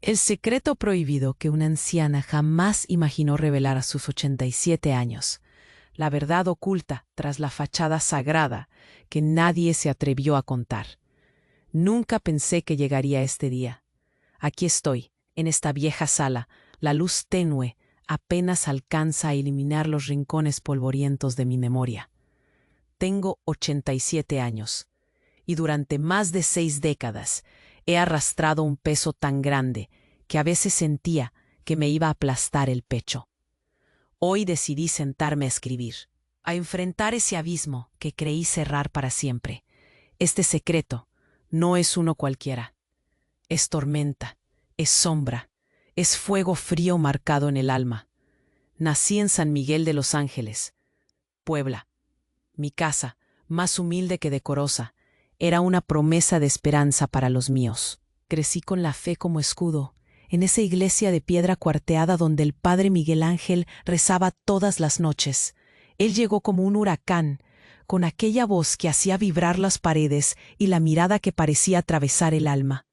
El secreto prohibido que una anciana jamás imaginó revelar a sus 87 años. La verdad oculta tras la fachada sagrada que nadie se atrevió a contar. Nunca pensé que llegaría este día. Aquí estoy, en esta vieja sala, la luz tenue apenas alcanza a iluminar los rincones polvorientos de mi memoria. Tengo 87 años, y durante más de 6 décadas he arrastrado un peso tan grande que a veces sentía que me iba a aplastar el pecho. Hoy decidí sentarme a escribir, a enfrentar ese abismo que creí cerrar para siempre. Este secreto no es uno cualquiera. Es tormenta, es sombra, es fuego frío marcado en el alma. Nací en San Miguel de los Ángeles, Puebla. Mi casa, más humilde que decorosa, era una promesa de esperanza para los míos. Crecí con la fe como escudo, en esa iglesia de piedra cuarteada donde el padre Miguel Ángel rezaba todas las noches. Él llegó como un huracán, con aquella voz que hacía vibrar las paredes y la mirada que parecía atravesar el alma.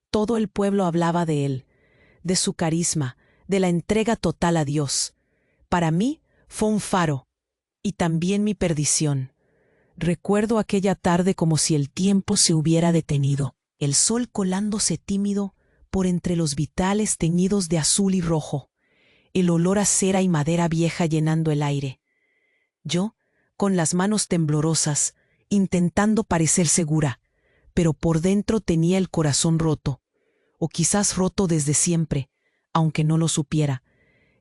Todo el pueblo hablaba de él, de su carisma, de la entrega total a Dios. Para mí fue un faro, y también mi perdición. Recuerdo aquella tarde como si el tiempo se hubiera detenido, el sol colándose tímido por entre los vitales teñidos de azul y rojo, el olor a cera y madera vieja llenando el aire. Yo, con las manos temblorosas, intentando parecer segura, pero por dentro tenía el corazón roto, o quizás roto desde siempre, aunque no lo supiera.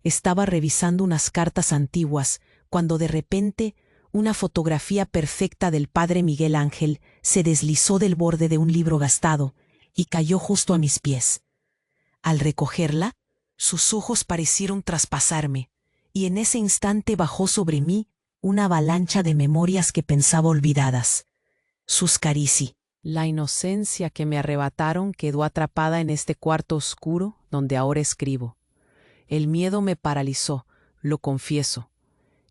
Estaba revisando unas cartas antiguas, cuando de repente una fotografía perfecta del padre Miguel Ángel se deslizó del borde de un libro gastado y cayó justo a mis pies. Al recogerla, sus ojos parecieron traspasarme, y en ese instante bajó sobre mí una avalancha de memorias que pensaba olvidadas. Sus caricias. La inocencia que me arrebataron quedó atrapada en este cuarto oscuro donde ahora escribo. El miedo me paralizó, lo confieso.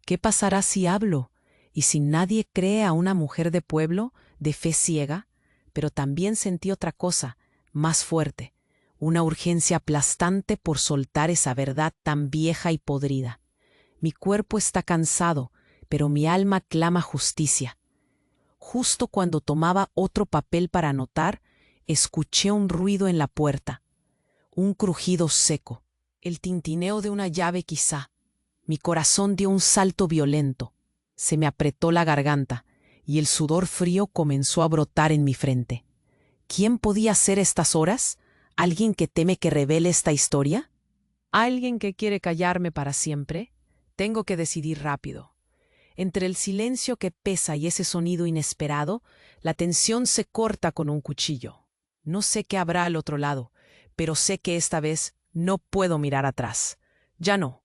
¿Qué pasará si hablo? Y si nadie cree a una mujer de pueblo, de fe ciega. Pero también sentí otra cosa, más fuerte, una urgencia aplastante por soltar esa verdad tan vieja y podrida. Mi cuerpo está cansado, pero mi alma clama justicia. Justo cuando tomaba otro papel para anotar, escuché un ruido en la puerta, un crujido seco, el tintineo de una llave quizá. Mi corazón dio un salto violento, se me apretó la garganta y el sudor frío comenzó a brotar en mi frente. ¿Quién podía ser a estas horas? ¿Alguien que teme que revele esta historia? ¿Alguien que quiere callarme para siempre? Tengo que decidir rápido. Entre el silencio que pesa y ese sonido inesperado, la tensión se corta con un cuchillo. No sé qué habrá al otro lado, pero sé que esta vez no puedo mirar atrás. Ya no.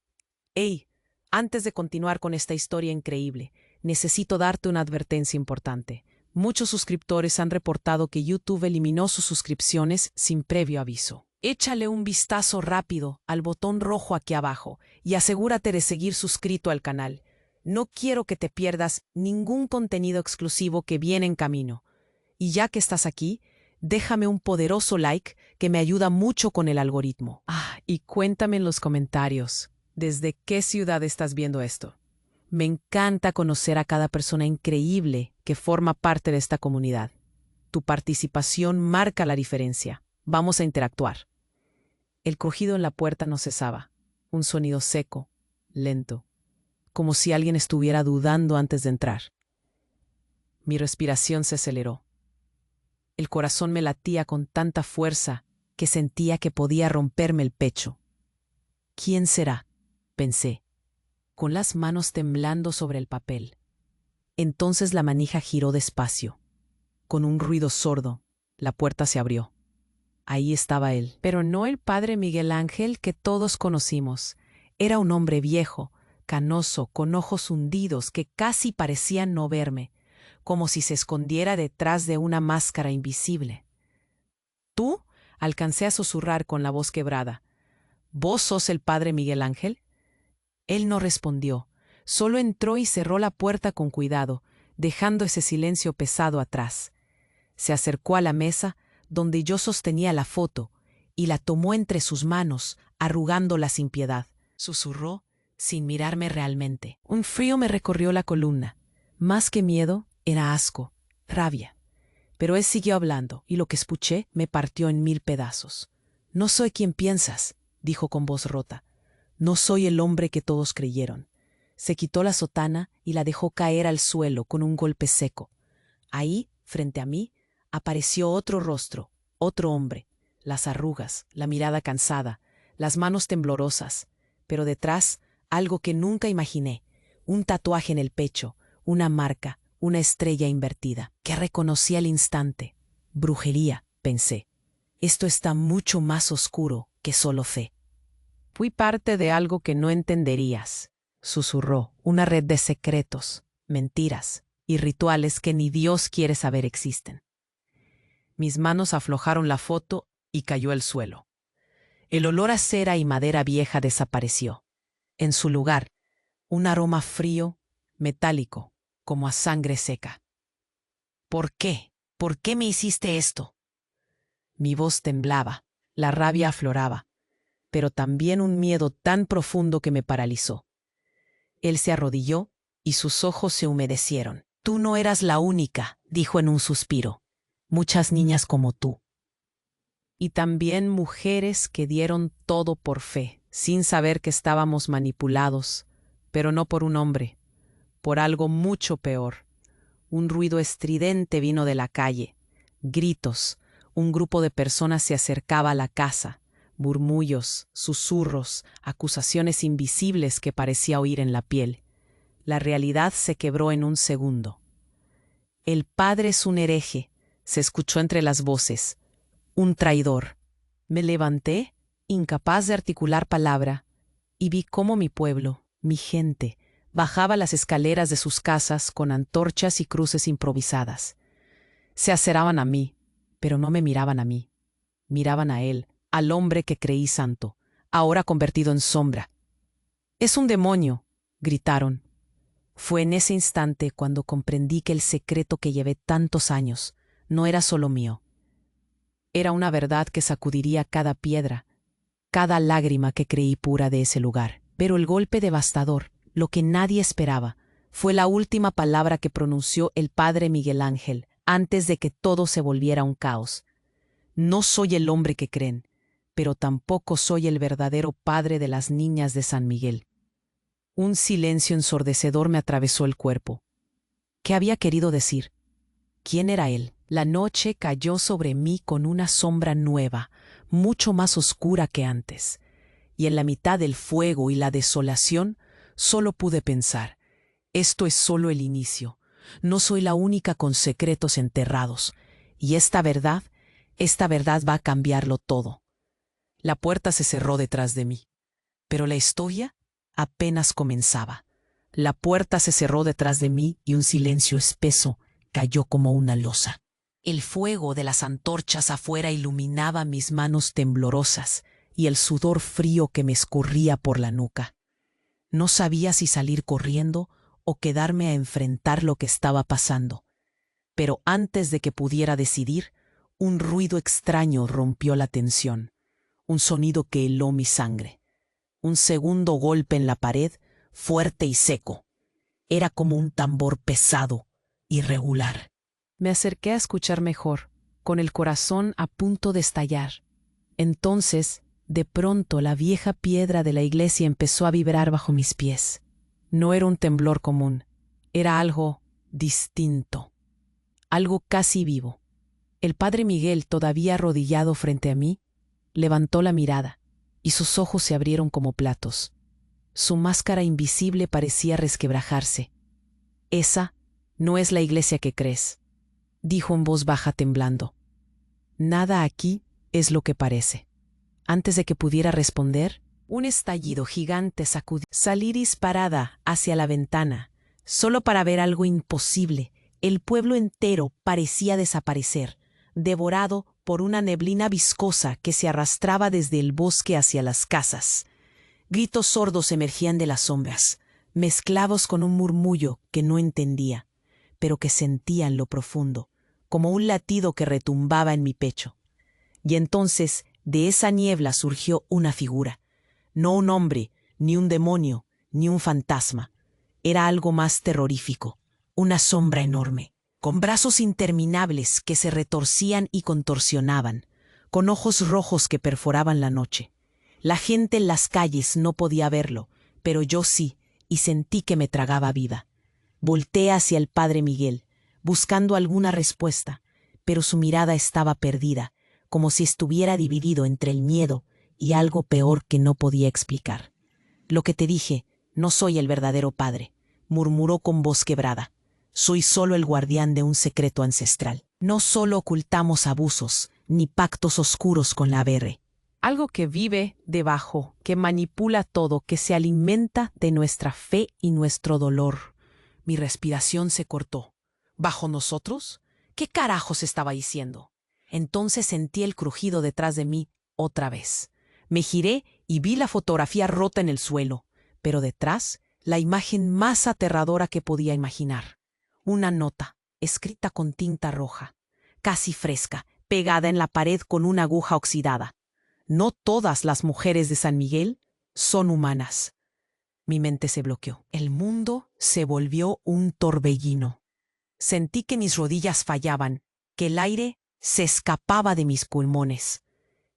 ¡Ey! Antes de continuar con esta historia increíble, necesito darte una advertencia importante. Muchos suscriptores han reportado que YouTube eliminó sus suscripciones sin previo aviso. Échale un vistazo rápido al botón rojo aquí abajo y asegúrate de seguir suscrito al canal. No quiero que te pierdas ningún contenido exclusivo que viene en camino. Y ya que estás aquí, déjame un poderoso like que me ayuda mucho con el algoritmo. Y cuéntame en los comentarios, ¿desde qué ciudad estás viendo esto? Me encanta conocer a cada persona increíble que forma parte de esta comunidad. Tu participación marca la diferencia. Vamos a interactuar. El crujido en la puerta no cesaba. Un sonido seco, lento, como si alguien estuviera dudando antes de entrar. Mi respiración se aceleró. El corazón me latía con tanta fuerza que sentía que podía romperme el pecho. ¿Quién será?, pensé, con las manos temblando sobre el papel. Entonces la manija giró despacio. Con un ruido sordo, la puerta se abrió. Ahí estaba él, pero no el padre Miguel Ángel que todos conocimos. Era un hombre viejo, canoso, con ojos hundidos que casi parecían no verme, como si se escondiera detrás de una máscara invisible. ¿Tú? Alcancé a susurrar con la voz quebrada. ¿Vos sos el padre Miguel Ángel? Él no respondió, solo entró y cerró la puerta con cuidado, dejando ese silencio pesado atrás. Se acercó a la mesa donde yo sostenía la foto y la tomó entre sus manos, arrugándola sin piedad. Susurró, sin mirarme realmente. Un frío me recorrió la columna. Más que miedo, era asco, rabia. Pero él siguió hablando, y lo que escuché me partió en 1000 pedazos. «No soy quien piensas», dijo con voz rota. «No soy el hombre que todos creyeron». Se quitó la sotana y la dejó caer al suelo con un golpe seco. Ahí, frente a mí, apareció otro rostro, otro hombre. Las arrugas, la mirada cansada, las manos temblorosas. Pero detrás, algo que nunca imaginé. Un tatuaje en el pecho, una marca, una estrella invertida, que reconocí al instante. Brujería, pensé. Esto está mucho más oscuro que solo fe. Fui parte de algo que no entenderías, susurró, una red de secretos, mentiras y rituales que ni Dios quiere saber existen. Mis manos aflojaron la foto y cayó al suelo. El olor a cera y madera vieja desapareció. En su lugar, un aroma frío, metálico, como a sangre seca. ¿Por qué? ¿Por qué me hiciste esto? Mi voz temblaba, la rabia afloraba, pero también un miedo tan profundo que me paralizó. Él se arrodilló y sus ojos se humedecieron. «Tú no eras la única», dijo en un suspiro. «Muchas niñas como tú». Y también mujeres que dieron todo por fe, sin saber que estábamos manipulados, pero no por un hombre, por algo mucho peor. Un ruido estridente vino de la calle, gritos, un grupo de personas se acercaba a la casa, murmullos, susurros, acusaciones invisibles que parecía oír en la piel. La realidad se quebró en un segundo. «El padre es un hereje», se escuchó entre las voces. «Un traidor». Me levanté, incapaz de articular palabra, y vi cómo mi pueblo, mi gente, bajaba las escaleras de sus casas con antorchas y cruces improvisadas. Se acercaban a mí, pero no me miraban a mí. Miraban a él, al hombre que creí santo, ahora convertido en sombra. «Es un demonio», gritaron. Fue en ese instante cuando comprendí que el secreto que llevé tantos años no era solo mío. Era una verdad que sacudiría cada piedra, cada lágrima que creí pura de ese lugar. Pero el golpe devastador, lo que nadie esperaba, fue la última palabra que pronunció el padre Miguel Ángel antes de que todo se volviera un caos. «No soy el hombre que creen, pero tampoco soy el verdadero padre de las niñas de San Miguel». Un silencio ensordecedor me atravesó el cuerpo. ¿Qué había querido decir? ¿Quién era él? La noche cayó sobre mí con una sombra nueva, mucho más oscura que antes, y en la mitad del fuego y la desolación solo pude pensar: esto es solo el inicio. No soy la única con secretos enterrados, y esta verdad va a cambiarlo todo. La puerta se cerró detrás de mí, pero la historia apenas comenzaba. La puerta se cerró detrás de mí y un silencio espeso cayó como una losa. El fuego de las antorchas afuera iluminaba mis manos temblorosas y el sudor frío que me escurría por la nuca. No sabía si salir corriendo o quedarme a enfrentar lo que estaba pasando. Pero antes de que pudiera decidir, un ruido extraño rompió la tensión, un sonido que heló mi sangre. Un segundo golpe en la pared, fuerte y seco. Era como un tambor pesado, irregular. Me acerqué a escuchar mejor, con el corazón a punto de estallar. Entonces, de pronto, la vieja piedra de la iglesia empezó a vibrar bajo mis pies. No era un temblor común, era algo distinto, algo casi vivo. El padre Miguel, todavía arrodillado frente a mí, levantó la mirada y sus ojos se abrieron como platos. Su máscara invisible parecía resquebrajarse. «Esa no es la iglesia que crees», dijo en voz baja temblando. «Nada aquí es lo que parece». Antes de que pudiera responder, un estallido gigante sacudió. Salí disparada hacia la ventana, solo para ver algo imposible. El pueblo entero parecía desaparecer, devorado por una neblina viscosa que se arrastraba desde el bosque hacia las casas. Gritos sordos emergían de las sombras, mezclados con un murmullo que no entendía, pero que sentía en lo profundo, como un latido que retumbaba en mi pecho. Y entonces De esa niebla surgió una figura. No un hombre, ni un demonio, ni un fantasma. Era algo más terrorífico. Una sombra enorme, con brazos interminables que se retorcían y contorsionaban, con ojos rojos que perforaban la noche. La gente en las calles no podía verlo, pero yo sí, y sentí que me tragaba vida. Volteé hacia el padre Miguel, buscando alguna respuesta, pero su mirada estaba perdida, como si estuviera dividido entre el miedo y algo peor que no podía explicar. Lo que te dije, no soy el verdadero padre, murmuró con voz quebrada. Soy solo el guardián de un secreto ancestral. No solo ocultamos abusos, ni pactos oscuros con la Aberre. Algo que vive debajo, que manipula todo, que se alimenta de nuestra fe y nuestro dolor. Mi respiración se cortó. ¿Bajo nosotros? ¿Qué carajos estaba diciendo? Entonces sentí el crujido detrás de mí otra vez. Me giré y vi la fotografía rota en el suelo, pero detrás, la imagen más aterradora que podía imaginar. Una nota, escrita con tinta roja, casi fresca, pegada en la pared con una aguja oxidada. No todas las mujeres de San Miguel son humanas. Mi mente se bloqueó. El mundo se volvió un torbellino. Sentí que mis rodillas fallaban, que el aire se escapaba de mis pulmones.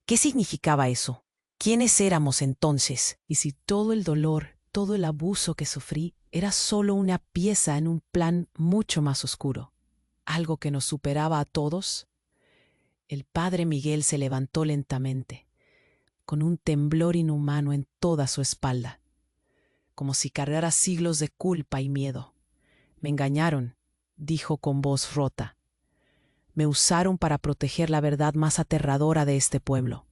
¿Qué significaba eso? ¿Quiénes éramos entonces? Y si todo el dolor, todo el abuso que sufrí, era solo una pieza en un plan mucho más oscuro, algo que nos superaba a todos. El padre Miguel se levantó lentamente, con un temblor inhumano en toda su espalda, como si cargara siglos de culpa y miedo. Me engañaron, dijo con voz rota. Me usaron para proteger la verdad más aterradora de este pueblo,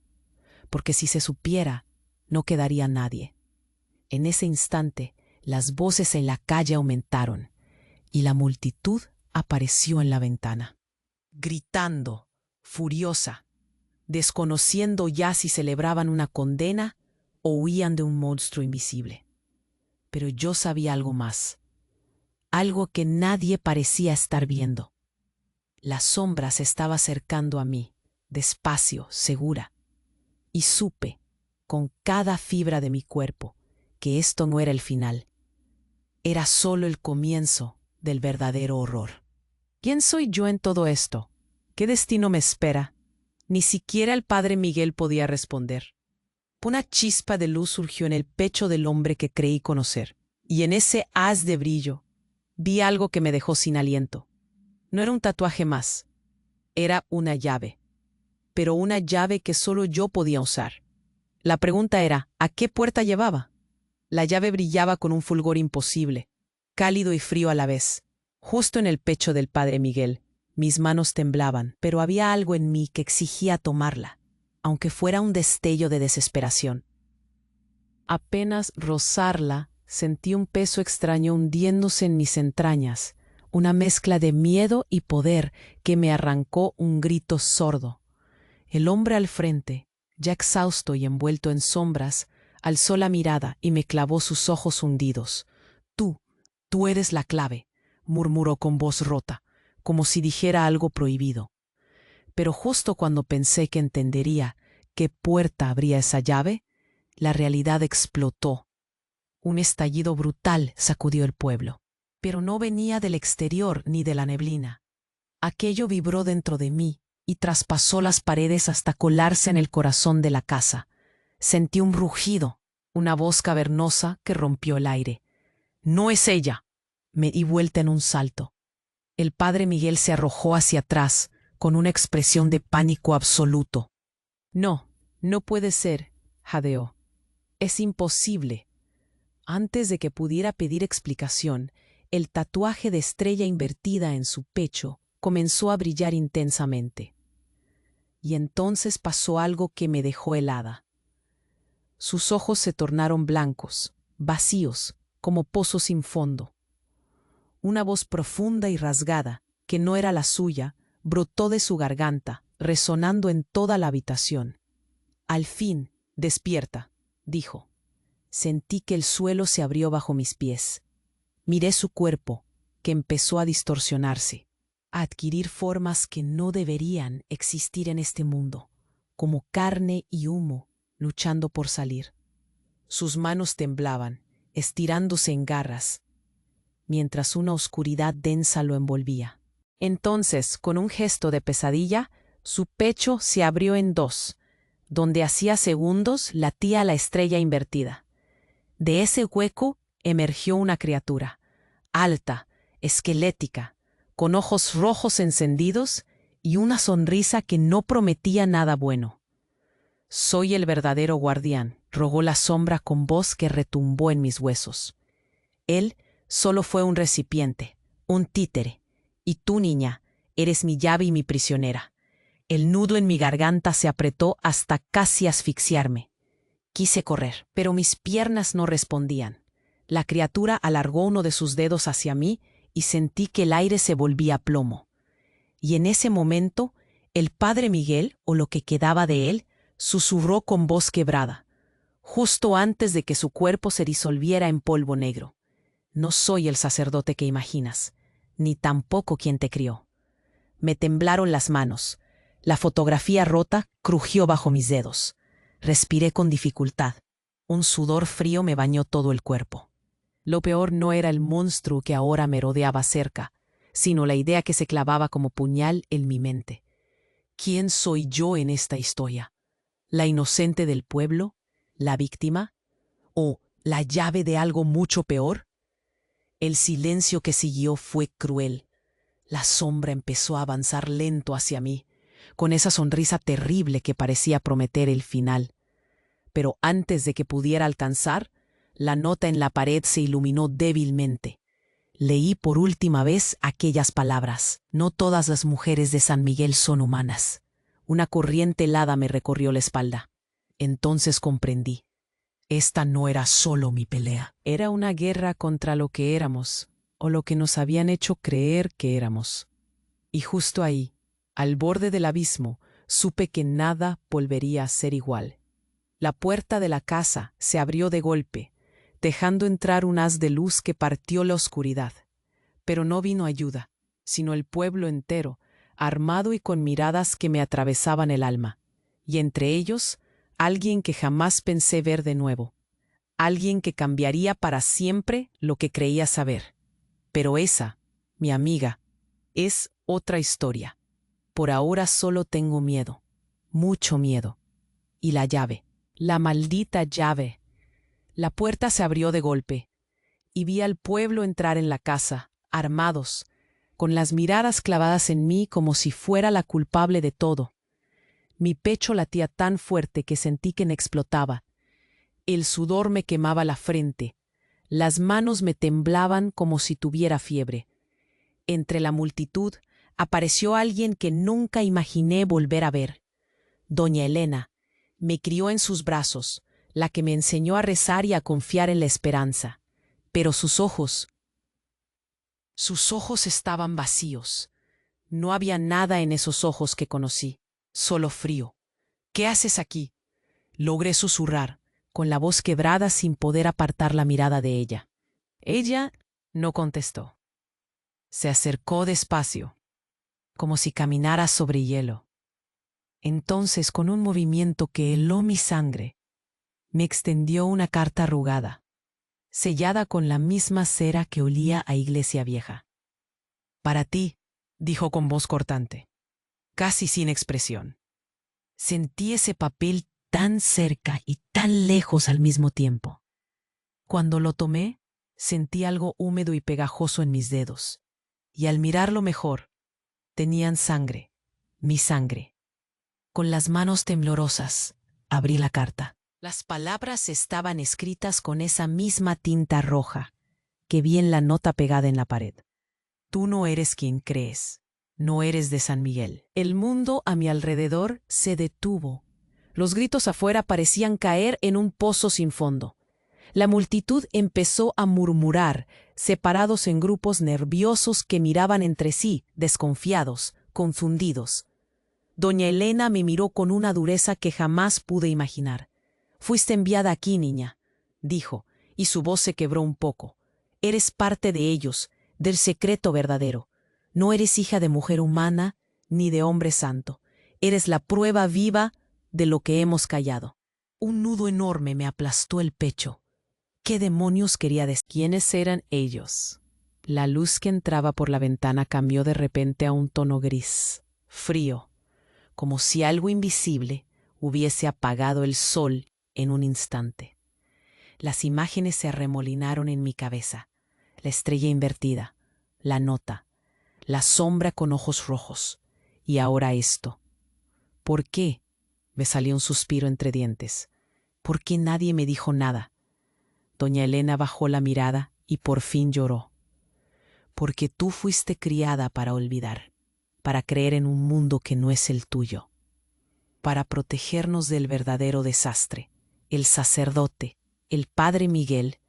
porque si se supiera, no quedaría nadie. En ese instante, las voces en la calle aumentaron y la multitud apareció en la ventana, gritando, furiosa, desconociendo ya si celebraban una condena o huían de un monstruo invisible. Pero yo sabía algo más, algo que nadie parecía estar viendo. La sombra se estaba acercando a mí, despacio, segura, y supe, con cada fibra de mi cuerpo, que esto no era el final. Era solo el comienzo del verdadero horror. ¿Quién soy yo en todo esto? ¿Qué destino me espera? Ni siquiera el padre Miguel podía responder. Una chispa de luz surgió en el pecho del hombre que creí conocer, y en ese haz de brillo vi algo que me dejó sin aliento. No era un tatuaje más, era una llave, pero una llave que solo yo podía usar. La pregunta era, ¿a qué puerta llevaba? La llave brillaba con un fulgor imposible, cálido y frío a la vez, justo en el pecho del padre Miguel. Mis manos temblaban, pero había algo en mí que exigía tomarla, aunque fuera un destello de desesperación. Apenas rozarla, sentí un peso extraño hundiéndose en mis entrañas, una mezcla de miedo y poder que me arrancó un grito sordo. El hombre al frente, ya exhausto y envuelto en sombras, alzó la mirada y me clavó sus ojos hundidos. Tú eres la clave, murmuró con voz rota, como si dijera algo prohibido. Pero justo cuando pensé que entendería qué puerta abría esa llave, la realidad explotó. Un estallido brutal sacudió el pueblo, pero no venía del exterior ni de la neblina. Aquello vibró dentro de mí y traspasó las paredes hasta colarse en el corazón de la casa. Sentí un rugido, una voz cavernosa que rompió el aire. «¡No es ella!». Me di vuelta en un salto. El padre Miguel se arrojó hacia atrás con una expresión de pánico absoluto. «No, no puede ser», jadeó. «Es imposible». Antes de que pudiera pedir explicación, el tatuaje de estrella invertida en su pecho comenzó a brillar intensamente. Y entonces pasó algo que me dejó helada. Sus ojos se tornaron blancos, vacíos, como pozos sin fondo. Una voz profunda y rasgada, que no era la suya, brotó de su garganta, resonando en toda la habitación. «Al fin, despierta», dijo. Sentí que el suelo se abrió bajo mis pies. Miré su cuerpo, que empezó a distorsionarse, a adquirir formas que no deberían existir en este mundo. como carne y humo, luchando por salir. Sus manos temblaban, estirándose en garras, mientras una oscuridad densa lo envolvía. Entonces, con un gesto de pesadilla, su pecho se abrió en dos, donde hacía segundos latía la estrella invertida. De ese hueco emergió una criatura, alta, esquelética, con ojos rojos encendidos y una sonrisa que no prometía nada bueno. «Soy el verdadero guardián», rogó la sombra con voz que retumbó en mis huesos. «Él solo fue un recipiente, un títere, y tú, niña, eres mi llave y mi prisionera». El nudo en mi garganta se apretó hasta casi asfixiarme. Quise correr, pero mis piernas no respondían. La criatura alargó uno de sus dedos hacia mí y sentí que el aire se volvía plomo. Y en ese momento, el padre Miguel, o lo que quedaba de él, susurró con voz quebrada, justo antes de que su cuerpo se disolviera en polvo negro: «No soy el sacerdote que imaginas, ni tampoco quien te crió». Me temblaron las manos. La fotografía rota crujió bajo mis dedos. Respiré con dificultad. Un sudor frío me bañó todo el cuerpo. Lo peor no era el monstruo que ahora me rodeaba cerca, sino la idea que se clavaba como puñal en mi mente. ¿Quién soy yo en esta historia? ¿La inocente del pueblo? ¿La víctima? ¿O la llave de algo mucho peor? El silencio que siguió fue cruel. La sombra empezó a avanzar lento hacia mí, con esa sonrisa terrible que parecía prometer el final. Pero antes de que pudiera alcanzar, la nota en la pared se iluminó débilmente. Leí por última vez aquellas palabras: «No todas las mujeres de San Miguel son humanas». Una corriente helada me recorrió la espalda. Entonces comprendí. Esta no era solo mi pelea. Era una guerra contra lo que éramos, o lo que nos habían hecho creer que éramos. Y justo ahí, al borde del abismo, supe que nada volvería a ser igual. La puerta de la casa se abrió de golpe, dejando entrar un haz de luz que partió la oscuridad. Pero no vino ayuda, sino el pueblo entero, armado y con miradas que me atravesaban el alma. Y entre ellos, alguien que jamás pensé ver de nuevo. Alguien que cambiaría para siempre lo que creía saber. Pero esa, mi amiga, es otra historia. Por ahora solo tengo miedo, mucho miedo. Y la llave, la maldita llave. La puerta se abrió de golpe, y vi al pueblo entrar en la casa, armados, con las miradas clavadas en mí como si fuera la culpable de todo. Mi pecho latía tan fuerte que sentí que me explotaba. El sudor me quemaba la frente, las manos me temblaban como si tuviera fiebre. Entre la multitud apareció alguien que nunca imaginé volver a ver. Doña Elena me crió en sus brazos, la que me enseñó a rezar y a confiar en la esperanza. Pero sus ojos estaban vacíos. No había nada en esos ojos que conocí, solo frío. «¿Qué haces aquí?», logré susurrar, con la voz quebrada sin poder apartar la mirada de ella. Ella no contestó. Se acercó despacio, como si caminara sobre hielo. Entonces, con un movimiento que heló mi sangre, me extendió una carta arrugada, sellada con la misma cera que olía a iglesia vieja. «Para ti», dijo con voz cortante, casi sin expresión. Sentí ese papel tan cerca y tan lejos al mismo tiempo. Cuando lo tomé, sentí algo húmedo y pegajoso en mis dedos, y al mirarlo mejor, tenían sangre, mi sangre. Con las manos temblorosas, abrí la carta. Las palabras estaban escritas con esa misma tinta roja que vi en la nota pegada en la pared. «Tú no eres quien crees. No eres de San Miguel». El mundo a mi alrededor se detuvo. Los gritos afuera parecían caer en un pozo sin fondo. La multitud empezó a murmurar, separados en grupos nerviosos que miraban entre sí, desconfiados, confundidos. Doña Elena me miró con una dureza que jamás pude imaginar. «Fuiste enviada aquí, niña», dijo, y su voz se quebró un poco. «Eres parte de ellos, del secreto verdadero. No eres hija de mujer humana ni de hombre santo. Eres la prueba viva de lo que hemos callado. Un nudo enorme me aplastó el pecho. ¿Qué demonios quería decir? ¿Quiénes eran ellos? La luz que entraba por la ventana cambió de repente a un tono gris, frío, como si algo invisible hubiese apagado el sol en un instante. Las imágenes se arremolinaron en mi cabeza. La estrella invertida, la nota, la sombra con ojos rojos. Y ahora esto. ¿Por qué? Me salió un suspiro entre dientes. ¿Por qué nadie me dijo nada? Doña Elena bajó la mirada y por fin lloró. Porque tú fuiste criada para olvidar, para creer en un mundo que no es el tuyo, para protegernos del verdadero desastre. El sacerdote, el padre Miguel,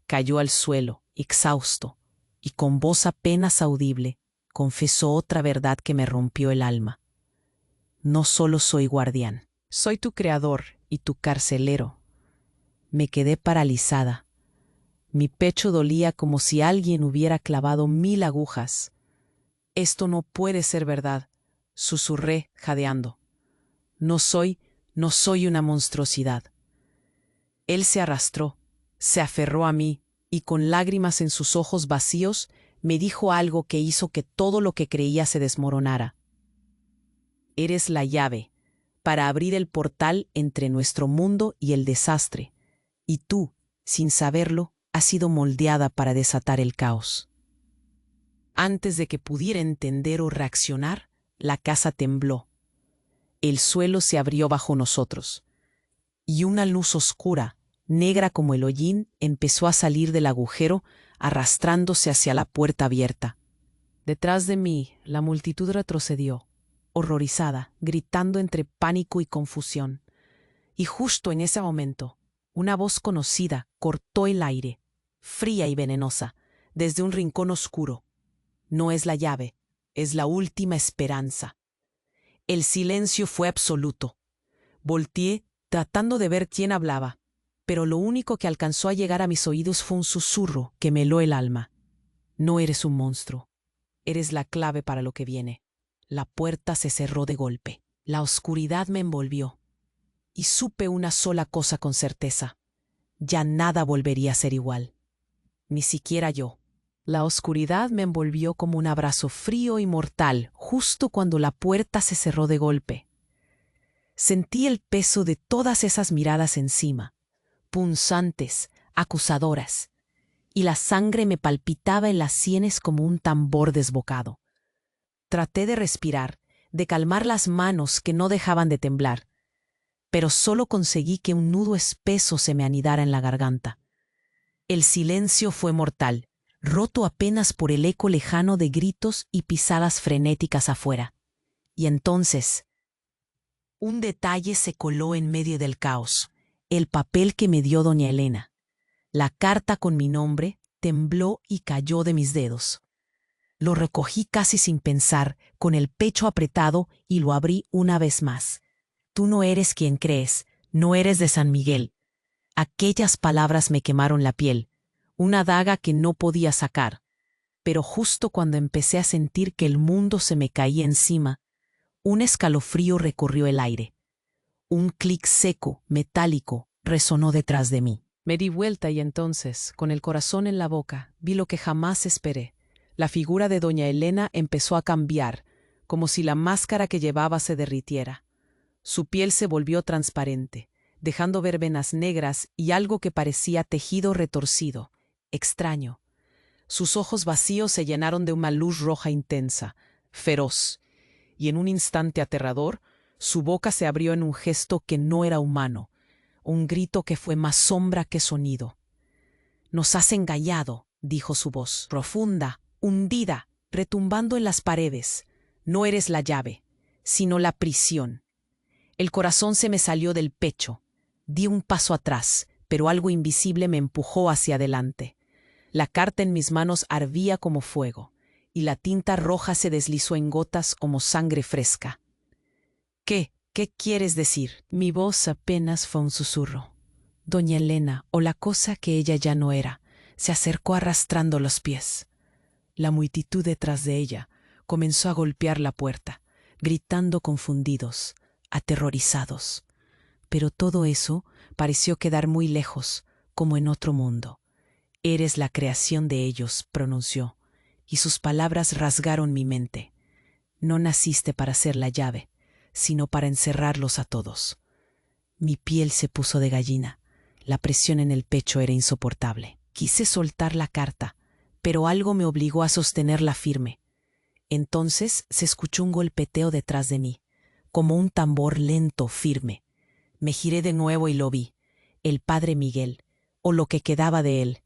cayó al suelo, exhausto, y con voz apenas audible, confesó otra verdad que me rompió el alma. No solo soy guardián, soy tu creador y tu carcelero. Me quedé paralizada. Mi pecho dolía como si alguien hubiera clavado 1000 agujas. Esto no puede ser verdad, susurré, jadeando. No soy una monstruosidad. Él se arrastró, se aferró a mí y con lágrimas en sus ojos vacíos me dijo algo que hizo que todo lo que creía se desmoronara. Eres la llave para abrir el portal entre nuestro mundo y el desastre, y tú, sin saberlo, has sido moldeada para desatar el caos. Antes de que pudiera entender o reaccionar, la casa tembló. El suelo se abrió bajo nosotros, y una luz oscura, negra como el hollín, empezó a salir del agujero, arrastrándose hacia la puerta abierta. Detrás de mí, la multitud retrocedió, horrorizada, gritando entre pánico y confusión. Y justo en ese momento, una voz conocida cortó el aire, fría y venenosa, desde un rincón oscuro. No es la llave, es la última esperanza. El silencio fue absoluto. Volteé, tratando de ver quién hablaba, pero lo único que alcanzó a llegar a mis oídos fue un susurro que me heló el alma. No eres un monstruo. Eres la clave para lo que viene. La puerta se cerró de golpe. La oscuridad me envolvió. Y supe una sola cosa con certeza. Ya nada volvería a ser igual. Ni siquiera yo. La oscuridad me envolvió como un abrazo frío y mortal justo cuando la puerta se cerró de golpe. Sentí el peso de todas esas miradas encima, punzantes, acusadoras, y la sangre me palpitaba en las sienes como un tambor desbocado. Traté de respirar, de calmar las manos que no dejaban de temblar, pero solo conseguí que un nudo espeso se me anidara en la garganta. El silencio fue mortal, roto apenas por el eco lejano de gritos y pisadas frenéticas afuera. Y entonces, un detalle se coló en medio del caos. El papel que me dio doña Elena. La carta con mi nombre tembló y cayó de mis dedos. Lo recogí casi sin pensar, con el pecho apretado, y lo abrí una vez más. Tú no eres quien crees, no eres de San Miguel. Aquellas palabras me quemaron la piel, una daga que no podía sacar. Pero justo cuando empecé a sentir que el mundo se me caía encima, un escalofrío recorrió el aire. Un clic seco, metálico, resonó detrás de mí. Me di vuelta y entonces, con el corazón en la boca, vi lo que jamás esperé. La figura de doña Elena empezó a cambiar, como si la máscara que llevaba se derritiera. Su piel se volvió transparente, dejando ver venas negras y algo que parecía tejido retorcido, extraño. Sus ojos vacíos se llenaron de una luz roja intensa, feroz, y en un instante aterrador, su boca se abrió en un gesto que no era humano, un grito que fue más sombra que sonido. «Nos has engañado», dijo su voz, profunda, hundida, retumbando en las paredes. «No eres la llave, sino la prisión». El corazón se me salió del pecho. Di un paso atrás, pero algo invisible me empujó hacia adelante. La carta en mis manos ardía como fuego, y la tinta roja se deslizó en gotas como sangre fresca. ¿Qué quieres decir? Mi voz apenas fue un susurro. Doña Elena, o la cosa que ella ya no era, se acercó arrastrando los pies. La multitud detrás de ella comenzó a golpear la puerta, gritando confundidos, aterrorizados. Pero todo eso pareció quedar muy lejos, como en otro mundo. Eres la creación de ellos, pronunció, y sus palabras rasgaron mi mente. No naciste para ser la llave, sino para encerrarlos a todos. Mi piel se puso de gallina. La presión en el pecho era insoportable. Quise soltar la carta, pero algo me obligó a sostenerla firme. Entonces se escuchó un golpeteo detrás de mí, como un tambor lento, firme. Me giré de nuevo y lo vi. El padre Miguel, o lo que quedaba de él,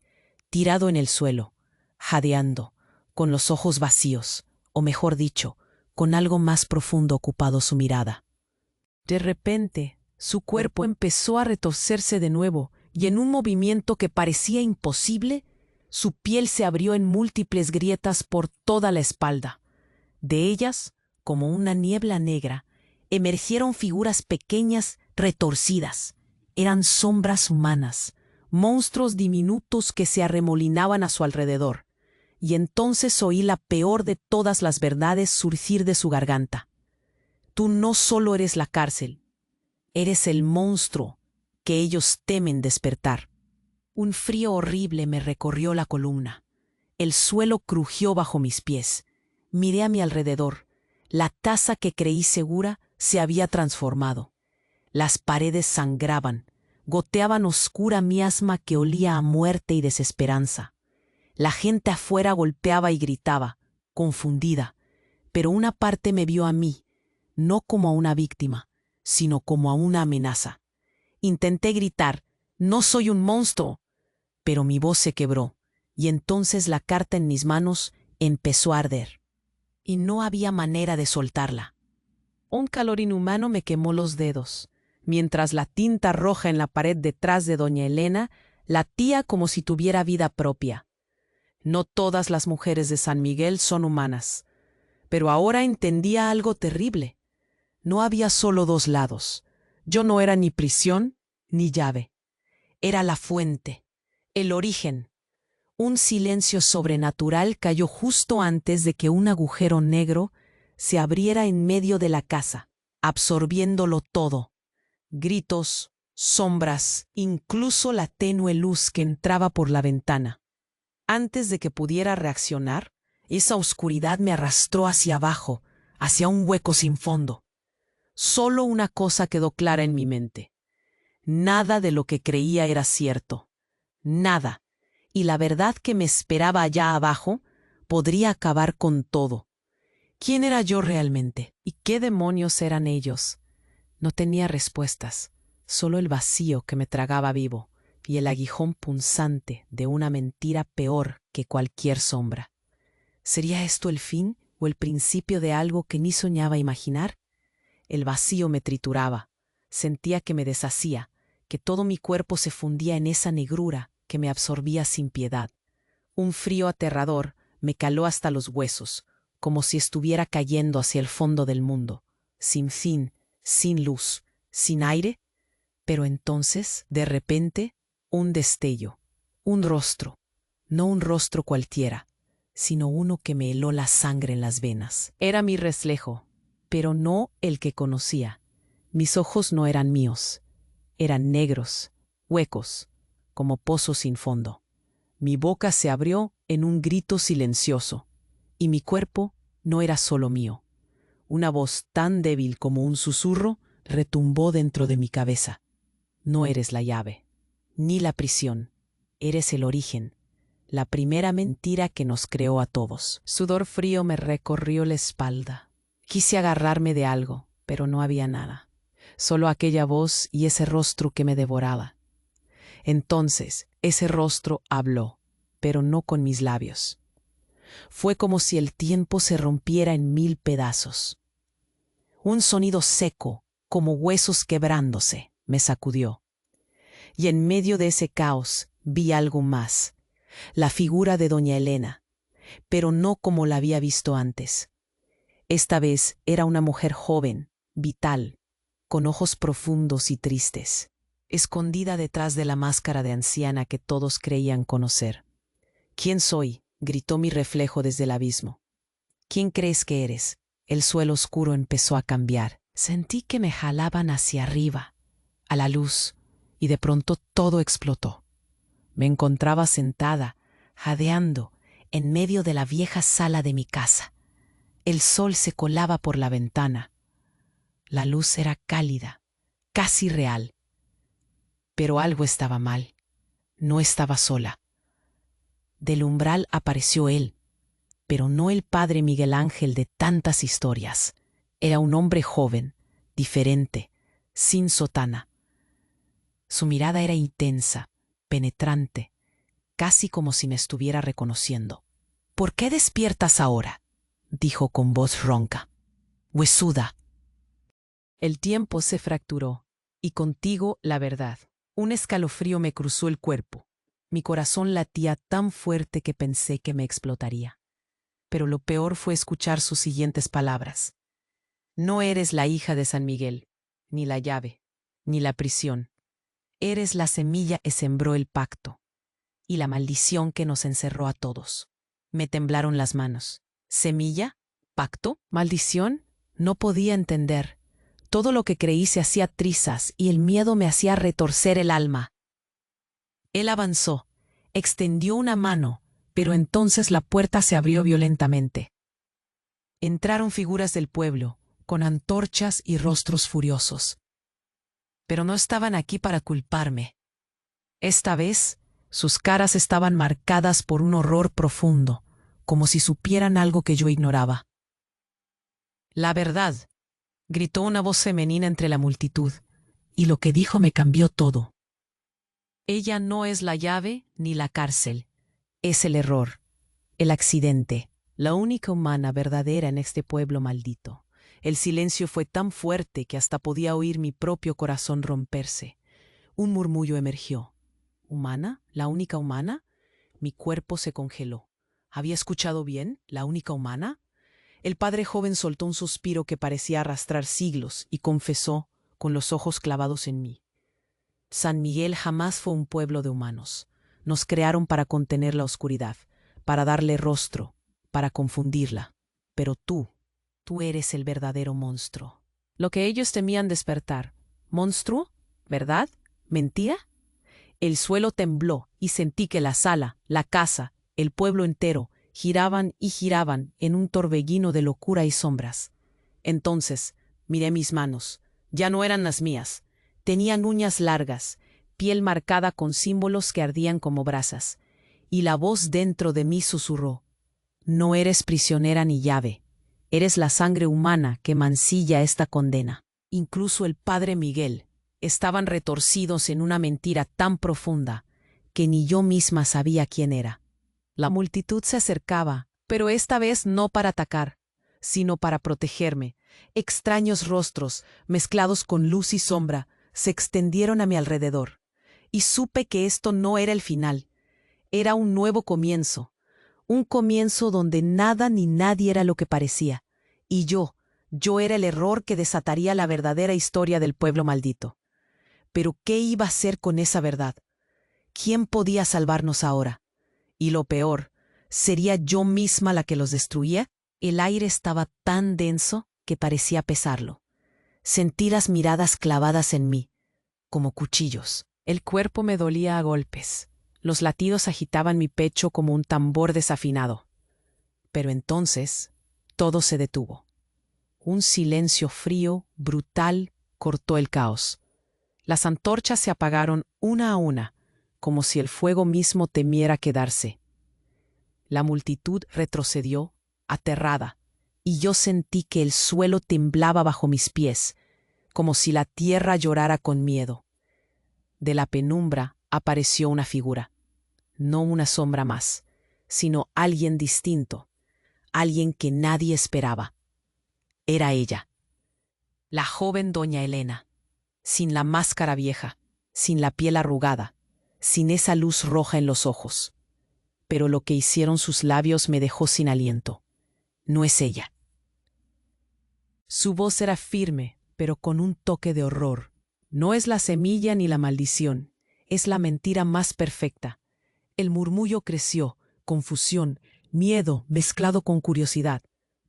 tirado en el suelo, jadeando, con los ojos vacíos, o mejor dicho, con algo más profundo ocupado su mirada. De repente, su cuerpo empezó a retorcerse de nuevo, y en un movimiento que parecía imposible, su piel se abrió en múltiples grietas por toda la espalda. De ellas, como una niebla negra, emergieron figuras pequeñas retorcidas. Eran sombras humanas, monstruos diminutos que se arremolinaban a su alrededor. Y entonces oí la peor de todas las verdades surgir de su garganta. Tú no solo eres la cárcel, eres el monstruo que ellos temen despertar. Un frío horrible me recorrió la columna. El suelo crujió bajo mis pies. Miré a mi alrededor. La taza que creí segura se había transformado. Las paredes sangraban, goteaban oscura miasma que olía a muerte y desesperanza. La gente afuera golpeaba y gritaba, confundida, pero una parte me vio a mí, no como a una víctima, sino como a una amenaza. Intenté gritar, «No soy un monstruo», pero mi voz se quebró, y entonces la carta en mis manos empezó a arder. Y no había manera de soltarla. Un calor inhumano me quemó los dedos, mientras la tinta roja en la pared detrás de doña Elena latía como si tuviera vida propia. No todas las mujeres de San Miguel son humanas, pero ahora entendía algo terrible. No había solo dos lados. Yo no era ni prisión ni llave. Era la fuente, el origen. Un silencio sobrenatural cayó justo antes de que un agujero negro se abriera en medio de la casa, absorbiéndolo todo. Gritos, sombras, incluso la tenue luz que entraba por la ventana. Antes de que pudiera reaccionar, esa oscuridad me arrastró hacia abajo, hacia un hueco sin fondo. Solo una cosa quedó clara en mi mente. Nada de lo que creía era cierto. Nada. Y la verdad que me esperaba allá abajo podría acabar con todo. ¿Quién era yo realmente? ¿Y qué demonios eran ellos? No tenía respuestas, solo el vacío que me tragaba vivo y el aguijón punzante de una mentira peor que cualquier sombra. ¿Sería esto el fin o el principio de algo que ni soñaba imaginar? El vacío me trituraba. Sentía que me deshacía, que todo mi cuerpo se fundía en esa negrura que me absorbía sin piedad. Un frío aterrador me caló hasta los huesos, como si estuviera cayendo hacia el fondo del mundo, sin fin, sin luz, sin aire. Pero entonces, de repente, un destello, un rostro, no un rostro cualquiera, sino uno que me heló la sangre en las venas. Era mi reflejo, pero no el que conocía. Mis ojos no eran míos, eran negros, huecos, como pozos sin fondo. Mi boca se abrió en un grito silencioso, y mi cuerpo no era solo mío. Una voz tan débil como un susurro retumbó dentro de mi cabeza. No eres la llave, ni la prisión. Eres el origen, la primera mentira que nos creó a todos. Sudor frío me recorrió la espalda. Quise agarrarme de algo, pero no había nada. Solo aquella voz y ese rostro que me devoraba. Entonces, ese rostro habló, pero no con mis labios. Fue como si el tiempo se rompiera en 1000 pedazos. Un sonido seco, como huesos quebrándose, me sacudió. Y en medio de ese caos vi algo más, la figura de doña Elena, pero no como la había visto antes. Esta vez era una mujer joven, vital, con ojos profundos y tristes, escondida detrás de la máscara de anciana que todos creían conocer. «¿Quién soy?», gritó mi reflejo desde el abismo. «¿Quién crees que eres?». El suelo oscuro empezó a cambiar. Sentí que me jalaban hacia arriba, a la luz, y de pronto todo explotó. Me encontraba sentada, jadeando, en medio de la vieja sala de mi casa. El sol se colaba por la ventana. La luz era cálida, casi real. Pero algo estaba mal. No estaba sola. Del umbral apareció él, pero no el padre Miguel Ángel de tantas historias. Era un hombre joven, diferente, sin sotana. Su mirada era intensa, penetrante, casi como si me estuviera reconociendo. «¿Por qué despiertas ahora?», dijo con voz ronca. «Huesuda». El tiempo se fracturó, y contigo la verdad. Un escalofrío me cruzó el cuerpo. Mi corazón latía tan fuerte que pensé que me explotaría. Pero lo peor fue escuchar sus siguientes palabras. «No eres la hija de San Miguel, ni la llave, ni la prisión. Eres la semilla que sembró el pacto, y la maldición que nos encerró a todos». Me temblaron las manos. ¿Semilla? ¿Pacto? ¿Maldición? No podía entender. Todo lo que creí se hacía trizas y el miedo me hacía retorcer el alma. Él avanzó, extendió una mano, pero entonces la puerta se abrió violentamente. Entraron figuras del pueblo, con antorchas y rostros furiosos. Pero no estaban aquí para culparme. Esta vez, sus caras estaban marcadas por un horror profundo, como si supieran algo que yo ignoraba. «La verdad», gritó una voz femenina entre la multitud, y lo que dijo me cambió todo. «Ella no es la llave ni la cárcel. Es el error, el accidente, la única humana verdadera en este pueblo maldito». El silencio fue tan fuerte que hasta podía oír mi propio corazón romperse. Un murmullo emergió. ¿Humana? ¿La única humana? Mi cuerpo se congeló. ¿Había escuchado bien? ¿La única humana? El padre joven soltó un suspiro que parecía arrastrar siglos y confesó, con los ojos clavados en mí: «San Miguel jamás fue un pueblo de humanos. Nos crearon para contener la oscuridad, para darle rostro, para confundirla. Pero tú eres el verdadero monstruo. Lo que ellos temían despertar. ¿Monstruo? ¿Verdad? ¿Mentira?». El suelo tembló y sentí que la sala, la casa, el pueblo entero, giraban y giraban en un torbellino de locura y sombras. Entonces miré mis manos. Ya no eran las mías. Tenían uñas largas, piel marcada con símbolos que ardían como brasas. Y la voz dentro de mí susurró: «No eres prisionera ni llave. Eres la sangre humana que mancilla esta condena». Incluso el padre Miguel estaban retorcidos en una mentira tan profunda que ni yo misma sabía quién era. La multitud se acercaba, pero esta vez no para atacar, sino para protegerme. Extraños rostros, mezclados con luz y sombra, se extendieron a mi alrededor, y supe que esto no era el final. Era un nuevo comienzo, un comienzo donde nada ni nadie era lo que parecía, y yo era el error que desataría la verdadera historia del pueblo maldito. Pero ¿qué iba a hacer con esa verdad? ¿Quién podía salvarnos ahora? Y lo peor, ¿sería yo misma la que los destruía? El aire estaba tan denso que parecía pesarlo. Sentí las miradas clavadas en mí, como cuchillos. El cuerpo me dolía a golpes. Los latidos agitaban mi pecho como un tambor desafinado. Pero entonces todo se detuvo. Un silencio frío, brutal, cortó el caos. Las antorchas se apagaron una a una, como si el fuego mismo temiera quedarse. La multitud retrocedió, aterrada, y yo sentí que el suelo temblaba bajo mis pies, como si la tierra llorara con miedo. De la penumbra apareció una figura, no una sombra más, sino alguien distinto, alguien que nadie esperaba. Era ella, la joven doña Elena, sin la máscara vieja, sin la piel arrugada, sin esa luz roja en los ojos. Pero lo que hicieron sus labios me dejó sin aliento. No es ella. Su voz era firme, pero con un toque de horror. No es la semilla ni la maldición, es la mentira más perfecta. El murmullo creció, confusión, miedo mezclado con curiosidad.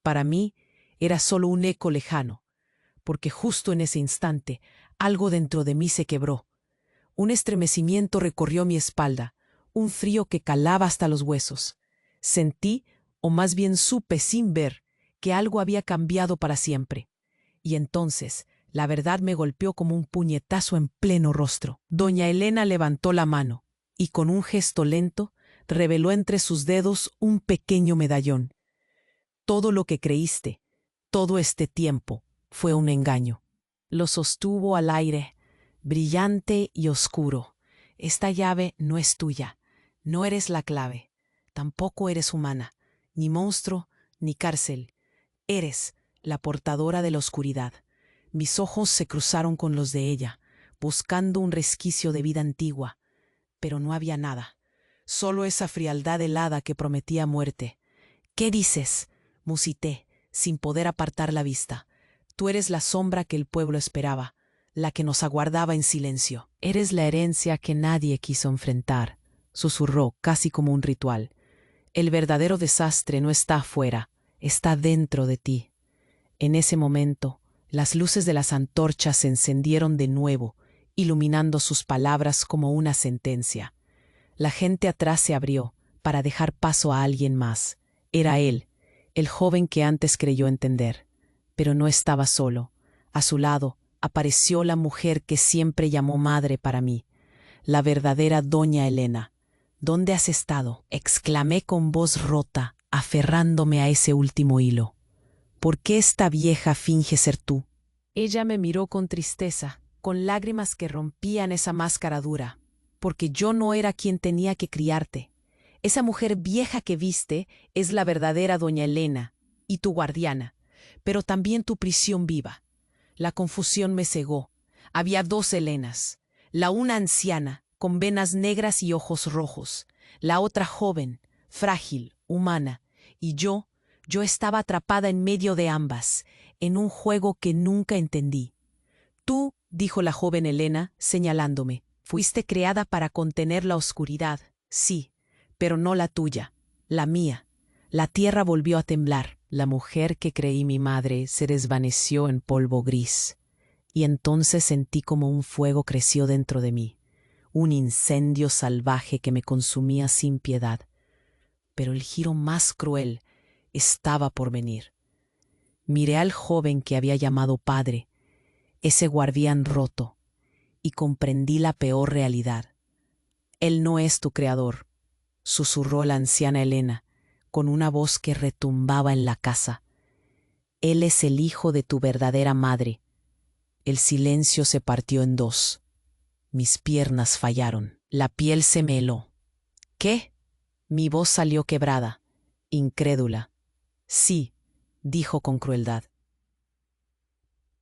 Para mí era solo un eco lejano, porque justo en ese instante Algo dentro de mí se quebró. Un estremecimiento recorrió mi espalda, un frío que calaba hasta los huesos. Sentí, o más bien supe sin ver, que algo había cambiado para siempre. Y entonces, la verdad me golpeó como un puñetazo en pleno rostro. Doña Elena levantó la mano y con un gesto lento reveló entre sus dedos un pequeño medallón. Todo lo que creíste, todo este tiempo, fue un engaño. Lo sostuvo al aire, brillante y oscuro. Esta llave no es tuya, no eres la clave, tampoco eres humana, ni monstruo, ni cárcel. Eres la portadora de la oscuridad. Mis ojos se cruzaron con los de ella, buscando un resquicio de vida antigua, pero no había nada, solo esa frialdad helada que prometía muerte. ¿Qué dices?, musité, sin poder apartar la vista. Tú eres la sombra que el pueblo esperaba, la que nos aguardaba en silencio. Eres la herencia que nadie quiso enfrentar, susurró casi como un ritual. El verdadero desastre no está afuera, está dentro de ti. En ese momento, las luces de las antorchas se encendieron de nuevo, iluminando sus palabras como una sentencia. La gente atrás se abrió para dejar paso a alguien más. Era él, el joven que antes creyó entender. Pero no estaba solo. A su lado apareció la mujer que siempre llamó madre para mí, la verdadera doña Elena. ¿Dónde has estado?, exclamé con voz rota, aferrándome a ese último hilo. ¿Por qué esta vieja finge ser tú? Ella me miró con tristeza, con lágrimas que rompían esa máscara dura. Porque yo no era quien tenía que criarte. Esa mujer vieja que viste es la verdadera doña Elena y tu guardiana, pero también tu prisión viva. La confusión me cegó. Había dos Elenas, la una anciana, con venas negras y ojos rojos, la otra joven, frágil, humana, y yo estaba atrapada en medio de ambas, en un juego que nunca entendí. Tú, dijo la joven Elena, señalándome, fuiste creada para contener la oscuridad, sí, pero no la tuya, la mía. La tierra volvió a temblar. La mujer que creí mi madre se desvaneció en polvo gris. Y entonces sentí como un fuego creció dentro de mí, un incendio salvaje que me consumía sin piedad. Pero el giro más cruel estaba por venir. Miré al joven que había llamado padre, ese guardián roto, y comprendí la peor realidad. Él no es tu creador, susurró la anciana Elena, con una voz que retumbaba en la casa. Él es el hijo de tu verdadera madre. El silencio se partió en dos. Mis piernas fallaron. La piel se me heló. ¿Qué? Mi voz salió quebrada, incrédula. Sí, dijo con crueldad.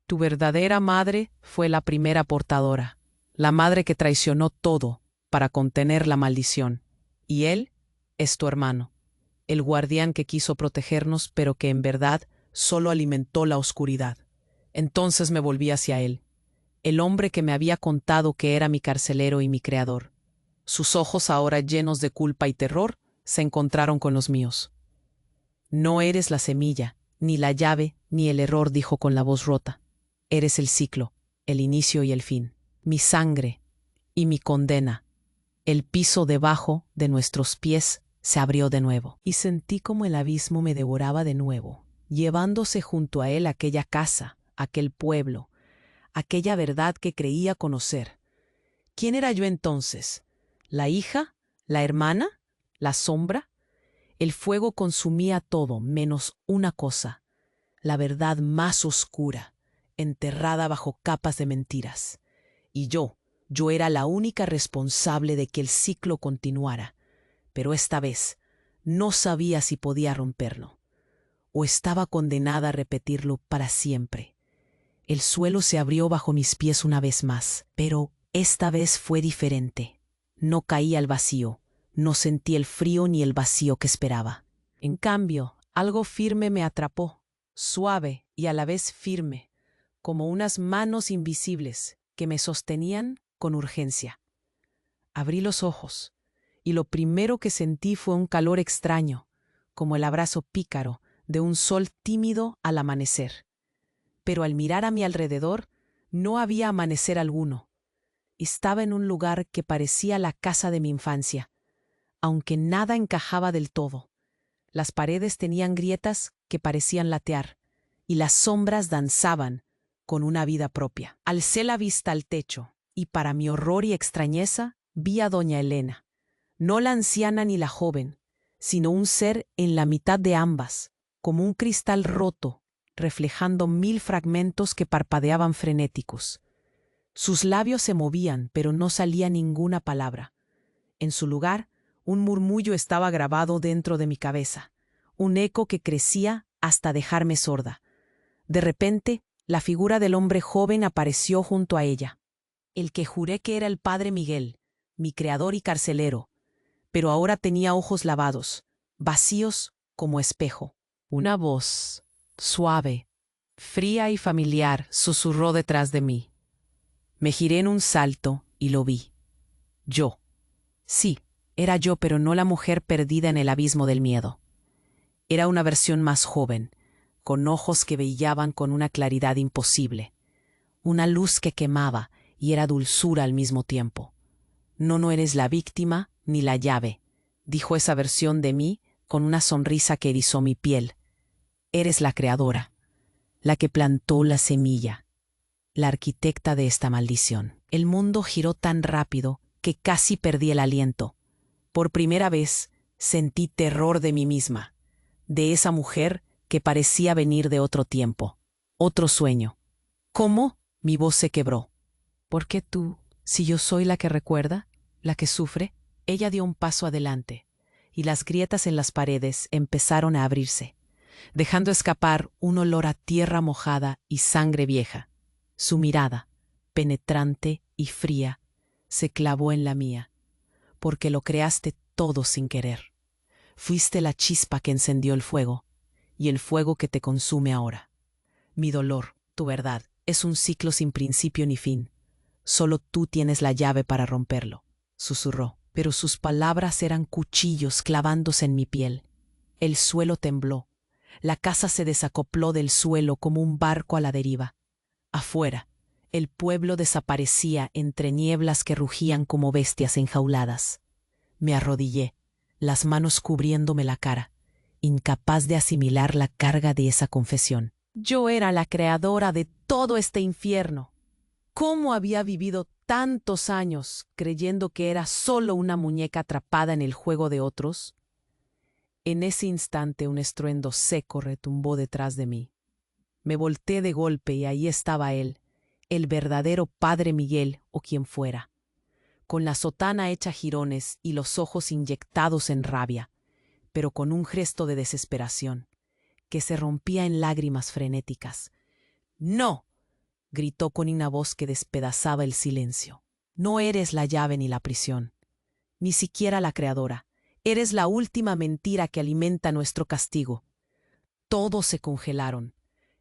Tu verdadera madre fue la primera portadora, la madre que traicionó todo para contener la maldición. Y él es tu hermano, el guardián que quiso protegernos, pero que en verdad solo alimentó la oscuridad. Entonces me volví hacia él, el hombre que me había contado que era mi carcelero y mi creador. Sus ojos, ahora llenos de culpa y terror, se encontraron con los míos. No eres la semilla, ni la llave, ni el error, dijo con la voz rota. Eres el ciclo, el inicio y el fin, mi sangre y mi condena. El piso debajo de nuestros pies se abrió de nuevo, y sentí como el abismo me devoraba de nuevo, llevándose junto a él aquella casa, aquel pueblo, aquella verdad que creía conocer. ¿Quién era yo entonces? ¿La hija? ¿La hermana? ¿La sombra? El fuego consumía todo menos una cosa, la verdad más oscura, enterrada bajo capas de mentiras. Y yo era la única responsable de que el ciclo continuara, pero esta vez no sabía si podía romperlo, o estaba condenada a repetirlo para siempre. El suelo se abrió bajo mis pies una vez más, pero esta vez fue diferente. No caí al vacío, no sentí el frío ni el vacío que esperaba. En cambio, algo firme me atrapó, suave y a la vez firme, como unas manos invisibles que me sostenían con urgencia. Abrí los ojos, y lo primero que sentí fue un calor extraño, como el abrazo pícaro de un sol tímido al amanecer. Pero al mirar a mi alrededor, No había amanecer alguno. Estaba en un lugar que parecía la casa de mi infancia, aunque nada encajaba del todo. Las paredes tenían grietas que parecían latear, y las sombras danzaban con una vida propia. Alcé la vista al techo, y para mi horror y extrañeza, vi a doña Elena, no la anciana ni la joven, sino un ser en la mitad de ambas, como un cristal roto, reflejando 1000 fragmentos que parpadeaban frenéticos. Sus labios se movían, pero no salía ninguna palabra. En su lugar, un murmullo estaba grabado dentro de mi cabeza, un eco que crecía hasta dejarme sorda. De repente, la figura del hombre joven apareció junto a ella, el que juré que era el padre Miguel, mi creador y carcelero, pero ahora tenía ojos lavados, vacíos como espejo. Una voz, suave, fría y familiar, susurró detrás de mí. Me giré en un salto y lo vi. Yo. Sí, era yo, pero no la mujer perdida en el abismo del miedo. Era una versión más joven, con ojos que brillaban con una claridad imposible, una luz que quemaba y era dulzura al mismo tiempo. No eres la víctima ni la llave, dijo esa versión de mí con una sonrisa que erizó mi piel. Eres la creadora, la que plantó la semilla, la arquitecta de esta maldición. El mundo giró tan rápido que casi perdí el aliento. Por primera vez sentí terror de mí misma, de esa mujer que parecía venir de otro tiempo, otro sueño. ¿Cómo? Mi voz se quebró. ¿Por qué tú, si yo soy la que recuerda, la que sufre? Ella dio un paso adelante, y las grietas en las paredes empezaron a abrirse, dejando escapar un olor a tierra mojada y sangre vieja. Su mirada, penetrante y fría, se clavó en la mía, porque lo creaste todo sin querer. Fuiste la chispa que encendió el fuego, y el fuego que te consume ahora. Mi dolor, tu verdad, es un ciclo sin principio ni fin. Solo tú tienes la llave para romperlo, susurró, pero sus palabras eran cuchillos clavándose en mi piel. El suelo tembló. La casa se desacopló del suelo como un barco a la deriva. Afuera, el pueblo desaparecía entre nieblas que rugían como bestias enjauladas. Me arrodillé, las manos cubriéndome la cara, incapaz de asimilar la carga de esa confesión. Yo era la creadora de todo este infierno. ¿Cómo había vivido tantos años creyendo que era solo una muñeca atrapada en el juego de otros? En ese instante un estruendo seco retumbó detrás de mí. Me volteé de golpe y ahí estaba él, el verdadero padre Miguel o quien fuera, con la sotana hecha jirones y los ojos inyectados en rabia, pero con un gesto de desesperación, que se rompía en lágrimas frenéticas. ¡No!, gritó con una voz que despedazaba el silencio. No eres la llave ni la prisión, ni siquiera la creadora. Eres la última mentira que alimenta nuestro castigo. Todos se congelaron,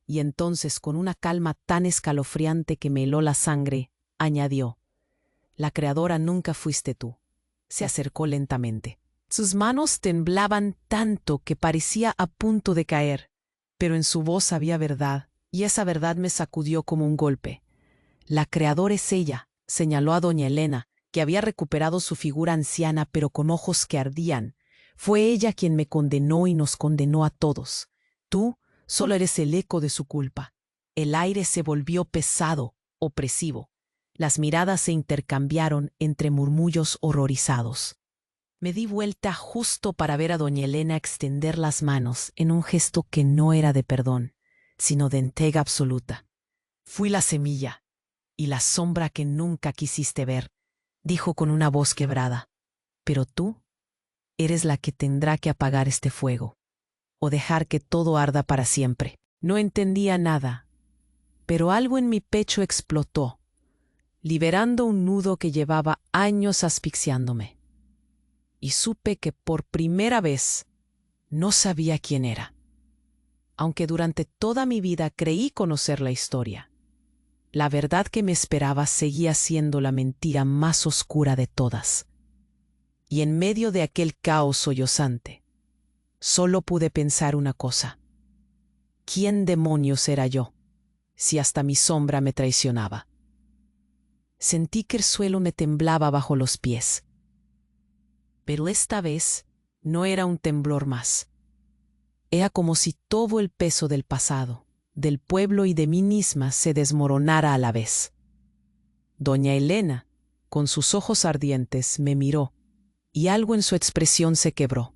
y entonces, con una calma tan escalofriante que me heló la sangre, añadió: la creadora nunca fuiste tú. Se acercó lentamente. Sus manos temblaban tanto que parecía a punto de caer, pero en su voz había verdad, y esa verdad me sacudió como un golpe. La creadora es ella, señaló a doña Elena, que había recuperado su figura anciana pero con ojos que ardían. Fue ella quien me condenó y nos condenó a todos. Tú solo eres el eco de su culpa. El aire se volvió pesado, opresivo. Las miradas se intercambiaron entre murmullos horrorizados. Me di vuelta justo para ver a doña Elena extender las manos en un gesto que no era de perdón, sino de entrega absoluta. Fui la semilla y la sombra que nunca quisiste ver, dijo con una voz quebrada. Pero tú eres la que tendrá que apagar este fuego, o dejar que todo arda para siempre. No entendía nada, pero algo en mi pecho explotó, liberando un nudo que llevaba años asfixiándome. Y supe que por primera vez no sabía quién era, aunque durante toda mi vida creí conocer la historia. La verdad que me esperaba seguía siendo la mentira más oscura de todas. Y en medio de aquel caos sollozante, solo pude pensar una cosa: ¿quién demonios era yo? si hasta mi sombra me traicionaba? Sentí que el suelo me temblaba bajo los pies. Pero esta vez no era un temblor más. Era como si todo el peso del pasado, del pueblo y de mí misma se desmoronara a la vez. Doña Elena, con sus ojos ardientes, me miró, y algo en su expresión se quebró.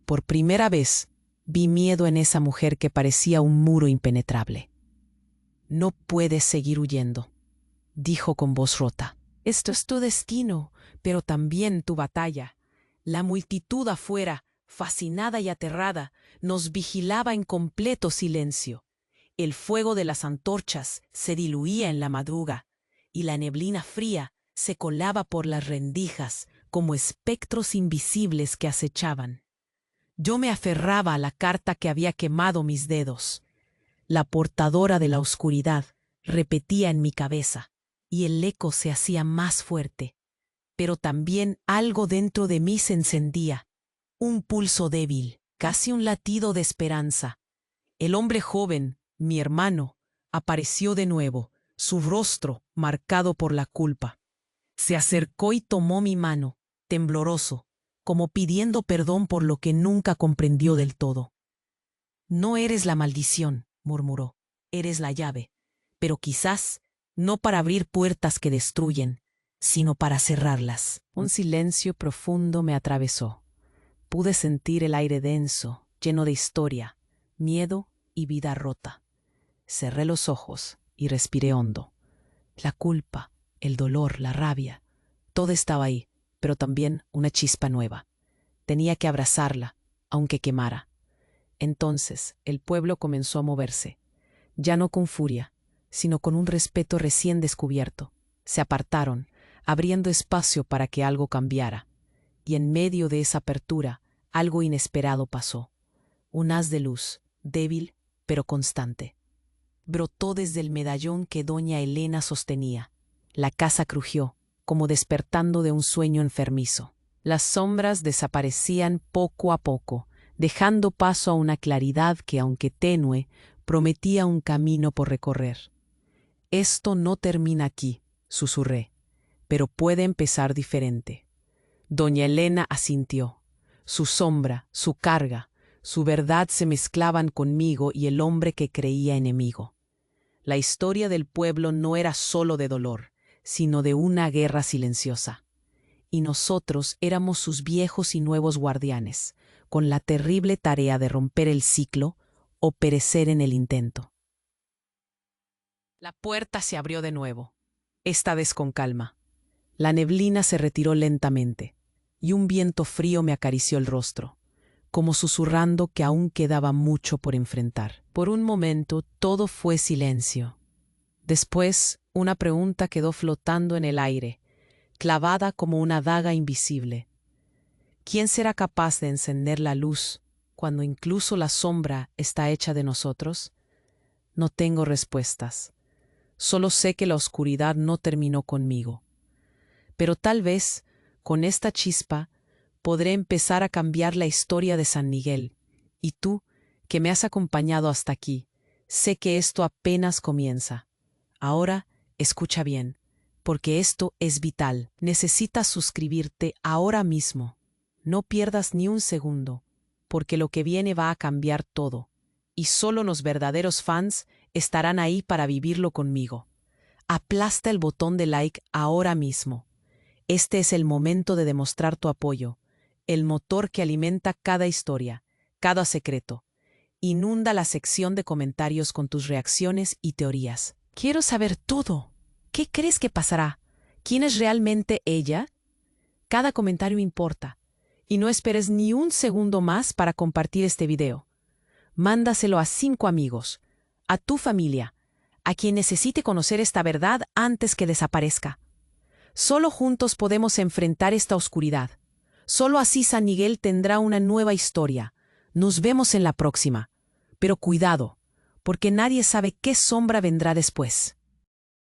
Por primera vez vi miedo en esa mujer que parecía un muro impenetrable. «No puedes seguir huyendo», dijo con voz rota. «Esto es tu destino, pero también tu batalla». La multitud afuera, fascinada y aterrada, nos vigilaba en completo silencio. El fuego de las antorchas se diluía en la madruga, y la neblina fría se colaba por las rendijas como espectros invisibles que acechaban. Yo me aferraba a la carta que había quemado mis dedos. La portadora de la oscuridad repetía en mi cabeza, y el eco se hacía más fuerte. Pero también algo dentro de mí se encendía, un pulso débil, casi un latido de esperanza. El hombre joven, mi hermano, apareció de nuevo, su rostro marcado por la culpa. Se acercó y tomó mi mano, tembloroso, como pidiendo perdón por lo que nunca comprendió del todo. «No eres la maldición», murmuró, «eres la llave, pero quizás no para abrir puertas que destruyen, sino para cerrarlas». Un silencio profundo me atravesó. Pude sentir el aire denso, lleno de historia, miedo y vida rota. Cerré los ojos y respiré hondo. La culpa, el dolor, la rabia, todo estaba ahí, pero también una chispa nueva. Tenía que abrazarla, aunque quemara. Entonces el pueblo comenzó a moverse, ya no con furia, sino con un respeto recién descubierto. Se apartaron, abriendo espacio para que algo cambiara. Y en medio de esa apertura, algo inesperado pasó. Un haz de luz, débil pero constante. Brotó desde el medallón que doña Elena sostenía. La casa crujió, como despertando de un sueño enfermizo. Las sombras desaparecían poco a poco, dejando paso a una claridad que, aunque tenue, prometía un camino por recorrer. «Esto no termina aquí», susurré, «pero puede empezar diferente». Doña Elena asintió. Su sombra, su carga, su verdad se mezclaban conmigo y el hombre que creía enemigo. La historia del pueblo no era solo de dolor, sino de una guerra silenciosa. Y nosotros éramos sus viejos y nuevos guardianes, con la terrible tarea de romper el ciclo o perecer en el intento. La puerta se abrió de nuevo, esta vez con calma. La neblina se retiró lentamente, y un viento frío me acarició el rostro, como susurrando que aún quedaba mucho por enfrentar. Por un momento todo fue silencio. Después, una pregunta quedó flotando en el aire, clavada como una daga invisible. ¿Quién será capaz de encender la luz cuando incluso la sombra está hecha de nosotros? No tengo respuestas. Solo sé que la oscuridad no terminó conmigo. Pero tal vez, con esta chispa, podré empezar a cambiar la historia de San Miguel. Y tú, que me has acompañado hasta aquí, sé que esto apenas comienza. Ahora, escucha bien, porque esto es vital. Necesitas suscribirte ahora mismo. No pierdas ni un segundo, porque lo que viene va a cambiar todo. Y solo los verdaderos fans estarán ahí para vivirlo conmigo. Aplasta el botón de like ahora mismo. Este es el momento de demostrar tu apoyo, el motor que alimenta cada historia, cada secreto. Inunda la sección de comentarios con tus reacciones y teorías. Quiero saber todo. ¿Qué crees que pasará? ¿Quién es realmente ella? Cada comentario importa. Y no esperes ni un segundo más para compartir este video. Mándaselo a 5 amigos, a tu familia, a quien necesite conocer esta verdad antes que desaparezca. Solo juntos podemos enfrentar esta oscuridad. Solo así San Miguel tendrá una nueva historia. Nos vemos en la próxima. Pero cuidado, porque nadie sabe qué sombra vendrá después.